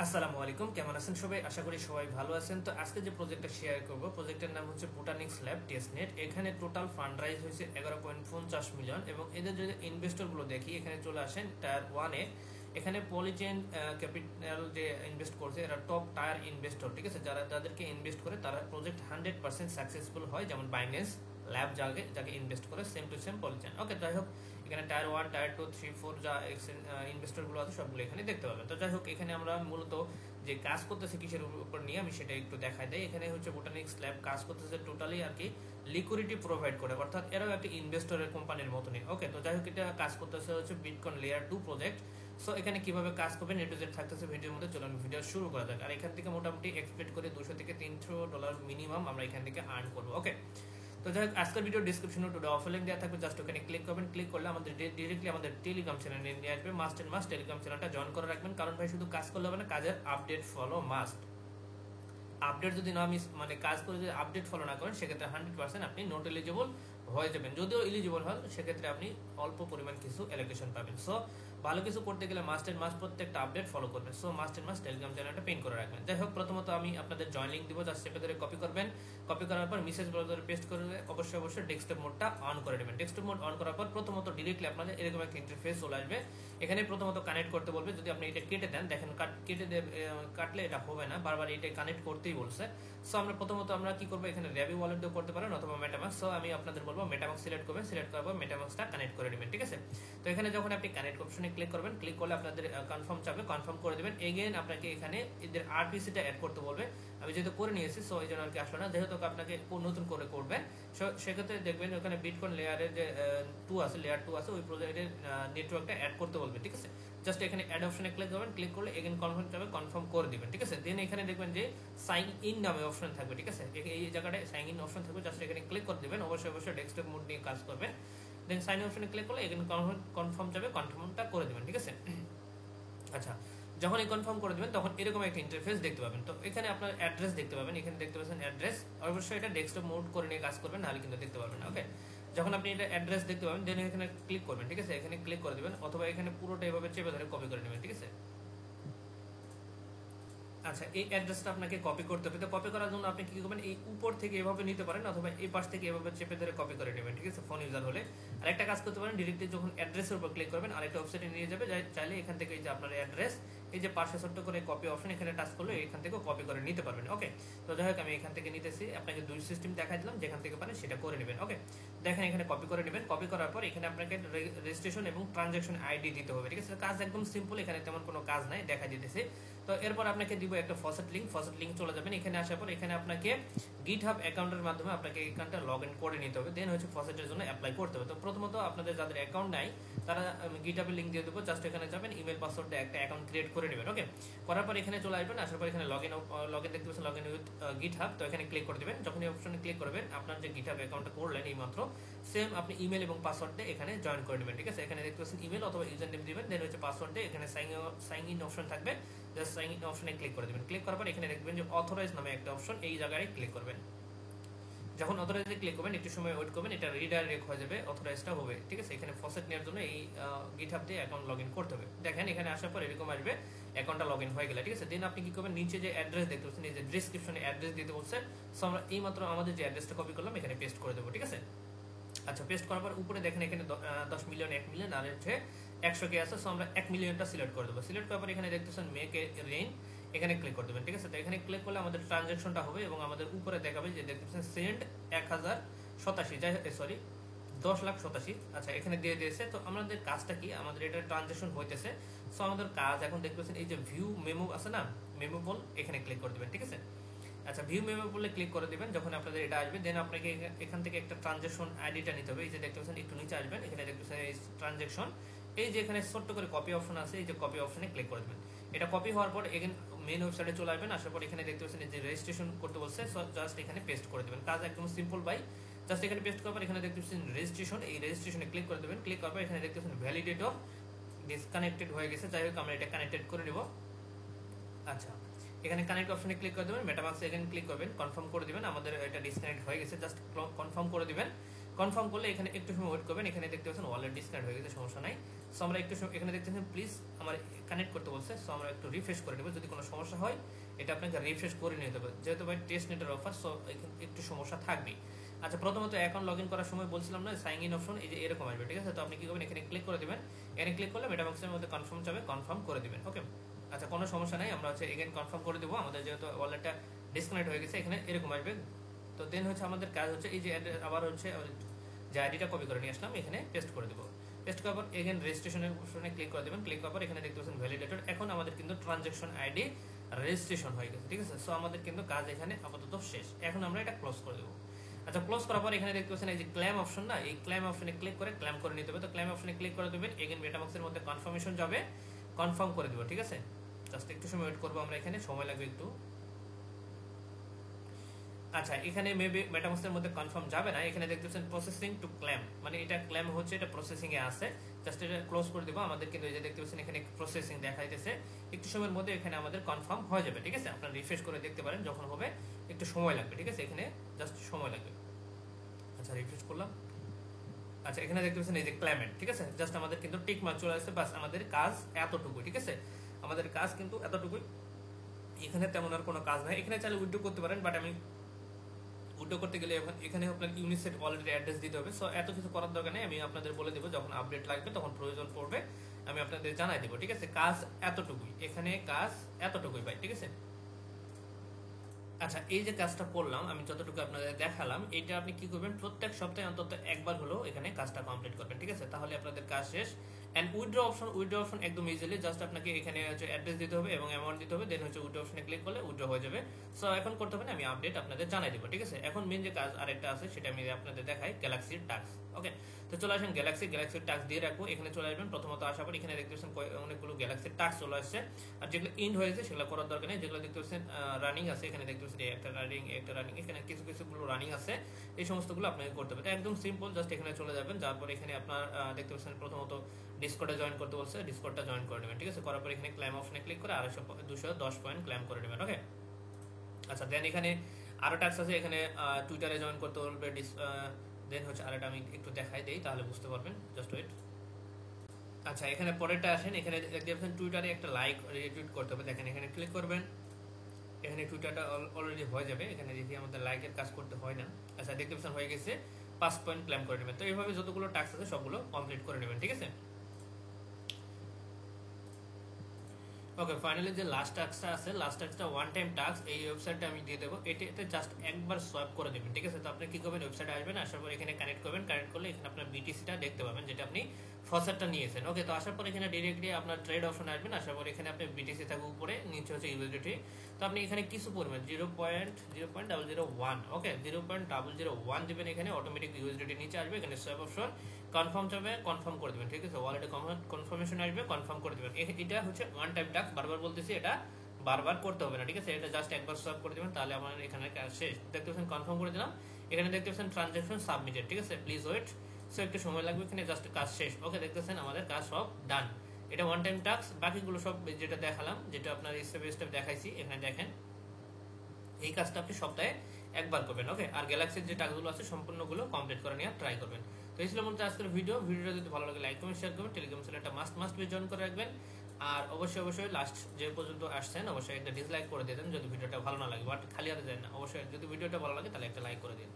আসসালামু আলাইকুম, কেমন আছেন সবাই? আশা করি সবাই ভালো আছেন। তো আজকে যে প্রজেক্টটা শেয়ার করব, প্রজেক্টের নাম হচ্ছে বোটানিক্স ল্যাব টেস্টনেট। এখানে টোটাল ফান্ড রাইজ হয়েছে 11.50 মিলিয়ন এবং এদের যদি ইনভেস্টর গুলো দেখি, এখানে চলে আসেন টায়ার 1-এ। এখানে পলিচেন ক্যাপিটাল যে ইনভেস্ট করছে, এরা টপ টায়ার ইনভেস্টর, ঠিক আছে? যাদেরকে ইনভেস্ট করে তারা প্রজেক্ট 100% সাকসেসফুল হয়, যেমন বাইন্যান্স ল্যাব যাকে ইনভেস্ট করে সেম টু সেম পলিচেন। ওকে, যাই হোক, এখানে টায়ার 1, টায়ার 2, 3, 4 যা ইনভেস্টর গুলো আছে সবগুলো এখানে দেখতে পাবেন। তো যাই হোক, এখানে আমরা মূলত যে কাজ করতেছে কিসের উপর নিয়ে আমি সেটা একটু দেখাই দেয়। এখানে হচ্ছে বোটানিক্স ল্যাব কাজ করতেছে টোটালি আর কি লিকুইডিটি প্রোভাইড করে, অর্থাৎ এরাও একটা ইনভেস্টরের কোম্পানির মতনই। ওকে, তো যাই হোক, এটা কাজ করতেছে হচ্ছে বিটকয়েন লেয়ার 2 প্রজেক্ট। সো এখানে কিভাবে কাজ করবেন এ টু জেড থাকতেছে ভিডিওর মধ্যে। চলুন ভিডিও শুরু করা যাক। আর এখান থেকে মোটামুটি এক্সপেক্ট করে $200 থেকে $300 মিনিমাম আমরা এখান থেকে আর্ন করবো। ওকে, তো যাই হোক, আজকের ভিডিও ডিসক্রিপশনে টুডে অফার লিঙ্ক দেওয়া থাকবে, জাস্ট ওখানে ক্লিক করবেন। ক্লিক করলে আমাদের ডিরেক্টলি আমাদের টেলিগ্রাম চ্যানেলে নিয়ে আসবে। মাস্ট এন্ড মাস্ট টেলিগ্রাম চ্যানেলটা জয়েন করে রাখবেন, কারণ ভাই শুধু কাজ করলে হবে না, কাজের আপডেট ফলো মাস্ট। আপডেট যদি না মিস মানে কাজ করে যদি আপডেট ফলো না করেন, সেক্ষেত্রে 100% আপনি নট এলিজিবল হয়ে যাবেন। যদিও এলিজিবল হন, সেক্ষেত্রে আপনি অল্প পরিমাণ কিছু অ্যালোকেশন পাবেন। সো ভালো কিছু করতে গেলে মাস্ট এন্ড মাস্ট প্রত্যেকটা আপডেট ফলো করবেন। So must and must Telegram চ্যানেলটা পিন করে রাখবেন। যাই হোক, প্রথমত আমি আপনাদের জয়েন লিঙ্ক দিব, জাস্ট সেটা ধরে কপি করবেন। কপি করার পর মেসেজ ব্রাউজারে পেস্ট করে অবশ্যই ডেস্কটপ মোডটা অন করে নেবেন। ডেস্কটপ মোড অন করার পর প্রথমত ডিরেক্টলি আপনাদের এরকম একটা ইন্টারফেস চলে আসবে। এখানে প্রথমত কানেক্ট করতে বলবে। যদি আপনি এটা কেটে দেন, দেখেন কাটলে এটা হবে না, বারবার এটা কানেক্ট করতেই বলছে। সো আমরা প্রথমত আমরা কি করবো, এখানে র্যাবি ওয়ালেট দিয়ে করতে পারেন অথবা মেটামাক্স। সো আমি আপনাদের বলবো মেটামাক্স সিলেক্ট করবেন, সিলেক্ট করার পর মেটামাক্সটা কানেক্ট করে নেবেন, ঠিক আছে? তো এখানে যখন আপনি কানেক্ট অপশনে ক্লিক করবেন, ক্লিক করলে আপনাদের কনফার্ম চাবে, কনফার্ম করে দেবেন। এগেইন আপনাকে এখানে এদের আরপিসিটা অ্যাড করতে বলবে। আমি যেহেতু করে নিয়েছি, সো এই জন্য আর কি আসলো না। যেহেতু আপনাকে নতুন করে করবেন, সেক্ষেত্রে দেখবেন ওখানে বিটকয়েন লেয়ারের যে 2 আছে, লেয়ার 2 আছে, ওই প্রজেক্টের নেটওয়ার্কটা অ্যাড করতে বলবে, ঠিক আছে? জাস্ট এখানে অ্যাড অপশনে ক্লিক করবেন, ক্লিক করলে এগেইন কনফার্ম চাবে, কনফার্ম করে দিবেন, ঠিক আছে? দেন এখানে দেখবেন যে সাইন ইন নামে অপশন থাকবে, ঠিক আছে? এই জায়গাটায় সাইন ইন অপশন থাকবে, জাস্ট এখানে ক্লিক করে দিবেন। অবশ্যই ডেস্কটপ মোড নিয়ে কাজ করবেন। দেন সাইন ইন অপশনে ক্লিক করলে এখানে কনফার্ম যাবে, কনফার্মটা করে দিবেন, ঠিক আছে? আচ্ছা, যখন এই কনফার্ম করে দিবেন, তখন এরকম একটা ইন্টারফেস দেখতে পাবেন। তো এখানে আপনার অ্যাড্রেস দেখতে পাবেন, এখানে দেখতে পাচ্ছেন অ্যাড্রেস। অবশ্যই এটা ডেস্কটপ মোড করে নিয়ে কাজ করবেন, নাহলে কিন্তু দেখতে পারবেন না। ওকে, যখন আপনি এটা অ্যাড্রেস দেখতে পাবেন, দেন এখানে ক্লিক করবেন, ঠিক আছে? এখানে ক্লিক করে দিবেন, অথবা এখানে পুরোটা এভাবে চেপে ধরে কপি করে নেবেন, ঠিক আছে? আচ্ছা, এই অ্যাড্রেসটা আপনাকে কপি করতে হবে। তো কপি করার জন্য আপনি কি করবেন, এই উপর থেকে এভাবে নিতে পারেন, অথবা এই পাশ থেকে এভাবে চেপে ধরে কপি করে নেবেন, ঠিক আছে? ফোন ইউজার হলে আর একটা কাজ করতে পারেন, ডিরেক্টলি যখন অ্যাড্রেসের উপর ক্লিক করবেন আরেকটা ওয়েবসাইটে নিয়ে যাবে। চাইলে এখান থেকে এই যে আপনার অ্যাড্রেস, এই যে পাশে ছোট্ট করে কপি অপশন, এখানে টাচ করলে এখান থেকে কপি করে নিতে পারবেন। ওকে, তো যাই হোক, আমি এখান থেকে নিতেছি। আপনাকে দুই সিস্টেম দেখাই দিলাম, যেখান থেকে পারেন সেটা করে নেবেন। ওকে, দেখেন এখানে কপি করে নেবেন। কপি করার পর এখানে আপনাকে রেজিস্ট্রেশন এবং ট্রানজাকশন আইডি দিতে হবে, ঠিক আছে? কাজ একদম সিম্পল, এখানে তেমন কোনো কাজ নাই, দেখা দিতেছে। তো এরপর আপনাকে দিব একটা ফসেট লিঙ্ক চলে যাবেন। এখানে আসার পর এখানে আপনাকে গিটহাব অ্যাকাউন্টের মাধ্যমে আপনাকে এই অ্যাকাউন্টটা লগ ইন করে নিতে হবে। দেন হচ্ছে ফসেটের জন্য অ্যাপ্লাই করতে হবে। তো প্রথমত আপনাদের যাদের অ্যাকাউন্ট নাই, তারা গিটহাবের লিঙ্ক দিয়ে দেবো, জাস্ট এখানে যাবেন, ইমেল পাসওয়ার্ড দিয়ে একটা অ্যাকাউন্ট ক্রিয়েট করে নেবেন। ওকে, করার পর এখানে চলে আসবেন। আসার পর এখানে লগ ইন দেখতে পাচ্ছেন, লগ ইন উইথ গিটহাব। তো এখানে ক্লিক করে দেবেন। যখন এই অপশনে ক্লিক করবেন, আপনার যে গিটহাব অ্যাকাউন্টটা করলেন এই মাত্র, সেম আপনি ইমেল এবং পাসওয়ার্ড দিয়ে এখানে জয়েন করে নেবেন, ঠিক আছে? এখানে দেখতে পাচ্ছেন ইমেল অথবা ইউজার নেম দিবেন, দেন হচ্ছে পাসওয়ার্ড দিয়ে এখানে সাইন ইন অপশন থাকবে, জাস্ট সাইন ইন অপশনে ক্লিক করে দিবেন। ক্লিক করার পর এখানে দেখবেন যে অথরাইজ নামে একটা অপশন, এই জায়গায় ক্লিক করবেন। যখন অথরাইজে ক্লিক করবেন, একটু সময় ওয়েট করবেন, এটা রিডাইরেক্ট হয়ে যাবে, অথরাইজটা হবে, ঠিক আছে? এখানে ফসেট নেওয়ার জন্য এই গিটহাব দিয়ে অ্যাকাউন্ট লগ ইন করতে হবে। দেখেন এখানে আসার পর এরকম আসবে, অ্যাকাউন্টটা লগ ইন হয়ে গেলে, ঠিক আছে? দেন আপনি কি করবেন, নিচে যে অ্যাড্রেস দেখতে পাচ্ছেন, এই যে ডেসক্রিপশনে অ্যাড্রেস দিতে বলছে। সো আমরা এই মাত্র আমাদের যে অ্যাড্রেসটা কপি করলাম এখানে পেস্ট করে দেবো, ঠিক আছে? আচ্ছা, পেস্ট করার পর উপরে দেখেন এখানে 10 মিলিয়ন, 1 মিলিয়ন আর হচ্ছে 100K আছে। সো আমরা 1 মিলিয়নটা সিলেক্ট করে দেবো। সিলেক্ট করার পর এখানে দেখতেছেন মেক এ রেইন, এখানে ক্লিক করে দেবেন, ঠিক আছে? তো এখানে ক্লিক করলে আমাদের ট্রানজাকশনটা হবে এবং আমাদের উপরে দেখাবে যে দেখতেছেন সেন্ড 1087, সরি 10,87,000। আচ্ছা, এখানে দিয়ে দিয়েছে। তো আমাদের কাজটা কি, আমাদের এটা ট্রানজাকশন হইতেছে। সো আমাদের কাজ এখন দেখতেছেন এই যে ভিউ মেমো আছে না, মেমো বল, এখানে ক্লিক করে দেবেন, ঠিক আছে? আচ্ছা, ভিউ মেমো বলে ক্লিক করে দিবেন। যখন আপনাদের এটা আসবে, দেন আপনাকে এখান থেকে একটা ট্রানজাকশন আইডিটা নিতে হবে। এই যে দেখতে পাচ্ছেন, একটু নিচে আসবেন, এখানে দেখতে পাচ্ছেন এই ট্রানজাকশন, এই যে এখানে ছোট্ট করে কপি অপশন আছে, এই যে কপি অপশনে ক্লিক করে দিবেন। এটা কপি হওয়ার পর এখানে মেইন ওয়েবসাইটে চলে আসবেন। আসার পর এখানে দেখতে পাচ্ছেন যে রেজিস্ট্রেশন করতে বলছে, জাস্ট এখানে পেস্ট করে দিবেন। কাজ একদম সিম্পল ভাই। জাস্ট এখানে পেস্ট করার পর এখানে দেখতে পাচ্ছেন রেজিস্ট্রেশন, এই রেজিস্ট্রেশনে ক্লিক করে দেবেন। ক্লিক করার পর এখানে দেখতে পাচ্ছেন ভ্যালিডেটর ডিসকানেক্টেড হয়ে গেছে। যাই হোক, আমরা এটা কানেক্টেড করে নেব। আচ্ছা, এখানে কানেক্ট অপশনে ক্লিক করে দেবেন, মেটামাক্স এখানে ক্লিক করবেন, কনফার্ম করে দিবেন। আমাদের এটা ডিসকানেক্ট হয়ে গেছে, জাস্ট কনফার্ম করে দিবেন। কনফার্ম করলে এখানে একটু সময় ওয়েট করবেন। এখানে দেখতে পাচ্ছেন ওয়ালেট ডিসকানেক্ট হয়ে গেছে, সমস্যা নাই। সো আমরা একটু সময় এখানে দেখতে পাচ্ছেন প্লিজ আমার কানেক্ট করতে বলছে। সো আমরা একটু রিফ্রেশ করে নেব। যদি কোনো সমস্যা হয় এটা আপনাকে রিফ্রেশ করে নিতে হবে, যেহেতু ভাই টেস্ট নেটের অফার, সো একটু সমস্যা থাকবেই। আচ্ছা, প্রথমত অ্যাকাউন্ট লগ ইন করার সময় বলছিলাম না সাইন ইন অপশন, এই যে এরকম আসবে, ঠিক আছে। তো আপনি কি করবেন, এখানে ক্লিক করে দিবেন। এখানে ক্লিক করলে মেটামাক্সের মধ্যে কনফার্ম যাবে, কনফার্ম করে দিবেন। ওকে, আচ্ছা কোনো সমস্যা নাই, আমরা হচ্ছে এগেন কনফার্ম করে দেবো। আমাদের যেহেতু ওয়ালেটটা ডিসকানেক্ট হয়ে গেছে, এখানে এরকম আসবে। তো দেন হচ্ছে আমাদের কাজ হচ্ছে এই যে আবার হচ্ছে যে আইডিটা কপি করে নিয়ে আসলাম, এখানে পেস্ট করে দেবো। পেস্ট করার পর এগেন রেজিস্ট্রেশনের অপশনে ক্লিক করে দেবেন। ক্লিক করার পর এখানে দেখতে পাচ্ছেন ভ্যালিডেটর। এখন আমাদের কিন্তু ট্রানজ্যাকশন আইডি রেজিস্ট্রেশন হয়ে গেছে, ঠিক আছে। সো আমাদের কিন্তু কাজ এখানে আপাতত শেষ। এখন আমরা এটা ক্লোজ করে দেবো। আচ্ছা, ক্লোজ করার পর এখানে দেখতে পাচ্ছেন এই যে ক্লেম অপশন না, এই ক্লেম অপশনে ক্লিক করে ক্লেম করে নিতে হবে। তো ক্লেম অপশনে ক্লিক করে দেবেন। এগেন মেটামাক্সের মধ্যে কনফার্মেশন যাবে, কনফার্ম করে দেবো, ঠিক আছে। জাস্ট একটু সময় ওয়েট করবো আমরা, এখানে সময় লাগবে একটু। আচ্ছা, এখানে মেবি মেটামাক্সের মধ্যে কনফার্ম যাবে না, এখানে দেখতেছেন প্রসেসিং টু ক্লেম, মানে এটা ক্লেম হচ্ছে, এটা প্রসেসিং এ আছে। জাস্ট এটা ক্লোজ করে দেবো। আমাদের কিন্তু এই যে দেখতে পাচ্ছেন এখানে প্রসেসিং দেখাইতেছে, একটু সময়ের মধ্যে এখানে আমাদের কনফার্ম হয়ে যাবে, ঠিক আছে। আপনারা রিফ্রেশ করে দেখতে পারেন, যখন হবে একটু সময় লাগবে, ঠিক আছে। এখানে জাস্ট সময় লাগবে। আচ্ছা, রিফ্রেশ করলাম। আচ্ছা, এখানে দেখতে পাচ্ছেন এই যে ক্লেমেন্ট, ঠিক আছে। জাস্ট আমাদের কিন্তু টিক মার্ক চলে আসছে, বাস আমাদের কাজ এতটুকুই, ঠিক আছে। আমাদের কাজ কিন্তু এতটুকুই, এখানে তেমন আর কোনো কাজ নাই। এখানে চাইলে উইথড্র করতে পারেন, বাট আমি উইথড্র করতে গেলে এখানে আপনার ইউনিসেট অলরেডি অ্যাড্রেস দিতে হবে। সো এত কিছু করার দরকার নেই, আমি আপনাদের বলে দেবো যখন আপডেট লাগবে, তখন প্রয়োজন পড়বে আমি আপনাদের জানাই দেবো, ঠিক আছে। কাজ এতটুকুই, এখানে কাজ এতটুকুই ভাই, ঠিক আছে। আচ্ছা, এই যে কাজটা করলাম, আমি যতটুকু আপনাদের দেখালাম, এটা আপনি কি করবেন, প্রত্যেক সপ্তাহে অন্তত একবার হলো এখানে কাজটা কমপ্লিট করবেন, ঠিক আছে। তাহলে আপনাদের কাজ শেষ। এন্ড উইথড্র অপশন একদম ইজিলি, জাস্ট আপনাকে এখানে হচ্ছে অ্যাড্রেস দিতে হবে এবং অ্যামাউন্ট দিতে হবে, দেন হচ্ছে উইথড্র অপশনে ক্লিক করলে উইথড্র হয়ে যাবে। সো এখন করতে হবে না, আমি আপডেট আপনাদের জানাই দেবো, ঠিক আছে। এখন মেন যে কাজ আরেকটা আছে, সেটা আমি আপনাদের দেখাই, গ্যালাক্সির টাস্ক। ওকে, তো চলে আসেন গ্যালাক্সির টাস্ক দিয়ে রাখবো। এখানে চলে আসবেন, প্রথমত আসার পর এখানে দেখতে পাচ্ছেন অনেকগুলো গ্যালাক্সির টাস্ক চলে আসছে। আর যেগুলো ইন্ড হয়েছে সেগুলো করার দরকার নেই, যেগুলো দেখতে পাচ্ছেন রানিং আছে, এখানে দেখতে পাচ্ছেন একটা রানিং, এখানে কিছুগুলো রানিং আছে, এই সমস্তগুলো আপনাকে করতে হবে। একদম সিম্পল, জাস্ট এখানে চলে যাবেন। যারপর এখানে আপনার দেখতে পাচ্ছেন প্রথমত ডিসকর্ডে জয়েন করতে বলছে, ডিসকর্ডটা জয়েন করে নেবেন, ঠিক আছে। করার পর এখানে ক্লেম অপশনে ক্লিক করে 210 পয়েন্ট ক্লেম করে নেবেন। ওকে, আচ্ছা, দেন এখানে আরো টাস্ক আছে, এখানে টুইটারে জয়েন করতে বলবে। দেন হচ্ছে আরেকটা আমি একটু দেখাই দেই, তাহলে বুঝতে পারবেন, জাস্ট ওয়েট। আচ্ছা, এখানে পরেরটা আসেন, এখানে দেখতে পাচ্ছেন টুইটারে একটা লাইক রিটুইট করতে হবে, দেখেন এখানে ক্লিক করবেন। এখানে টুইটারটা অলরেডি হয়ে যাবে, এখানে দেখি আমাদের লাইকের কাজ করতে হয় না। আচ্ছা, দেখতে পাচ্ছেন হয়ে গেছে, 5 পয়েন্ট ক্লেম করে নেবেন। তো এইভাবে যতগুলো টাস্ক আছে সবগুলো কমপ্লিট করে নেবেন, ঠিক আছে। ওকে, ফাইনালি যে লাস্ট টাস্কটা আছে, লাস্ট টাস্কটা ওয়ান টাইম টাস্ক, এই ওয়েবসাইটটা আমি দিয়ে দেবো। এটাতে জাস্ট একবার সোয়াইপ করে দেবেন, ঠিক আছে। তো আপনি কি করবেন, ওয়েবসাইটে আসবেন, আসার পর এখানে কানেক্ট করবেন। কানেক্ট করলে এখানে আপনার বিটিসিটা দেখতে পাবেন, যেটা আপনি ফসারটা নিয়েছেন। ওকে, তো আসার পর এখানে ডিরেক্টলি আপনার ট্রেড অপশন আসবেন। আসার পর এখানে আপনি বিটিসি থাকবে উপরে, নিচে হচ্ছে ইউএসডিটি। তো আপনি এখানে কিছু পরিমাণ 0.001, ওকে 0.001 দিবেন। এখানে অটোমেটিক ইউএসডিটি নিচে আসবে, এখানে সোয়াইপ অপশন কনফার্ম যাবে, কনফার্ম করে দেবেন, ঠিক আছে। ওয়ালেটে কনফার্মেশন আসবে, কনফার্ম করে দেবেন। এটা হচ্ছে ওয়ান টাইম টাস্ক, বারবার বলতেছি, এটা বারবার করতে হবে না, ঠিক আছে। এটা জাস্ট একবার সোয়াইপ করে দেবেন, তাহলে আমার এখানে কাজ শেষ। দেখতে পাচ্ছেন কনফার্ম করে দিলাম, এখানে দেখতে পাচ্ছেন ট্রানজাকশন সাবমিটেড, ঠিক আছে। প্লিজ ওয়েট, সো একটু সময় লাগবে, এখানে জাস্ট কাজ শেষ। ওকে, দেখতেছেন আমাদের কাজ সব ডান। এটা ওয়ান টাইম টাস্ক, বাকিগুলো সব যেটা দেখালাম, যেটা আপনার স্টেপ বাই স্টেপ দেখাইছি, এখানে দেখেন এই কাজটা আপনি সপ্তাহে একবার করবেন। ওকে, আর গ্যালাক্সির যে টাস্কগুলো আছে সম্পূর্ণগুলো কমপ্লিট করে নেওয়ার ট্রাই করবেন। তো এই ছিল মূলত আজকের ভিডিওটা যদি ভালো লাগে লাইক কমেন্ট শেয়ার করবেন, টেলিগ্রাম চ্যানেলটা মাস্ট জয়েন করে রাখবেন। আর অবশ্যই লাস্ট যে পর্যন্ত আসছেন অবশ্যই একটা ডিসলাইক করে দিবেন যদি ভিডিওটা ভালো না লাগে, বাট খালি হাতে যায় না, অবশ্যই যদি ভিডিওটা ভালো লাগে তাহলে একটা লাইক করে দিন।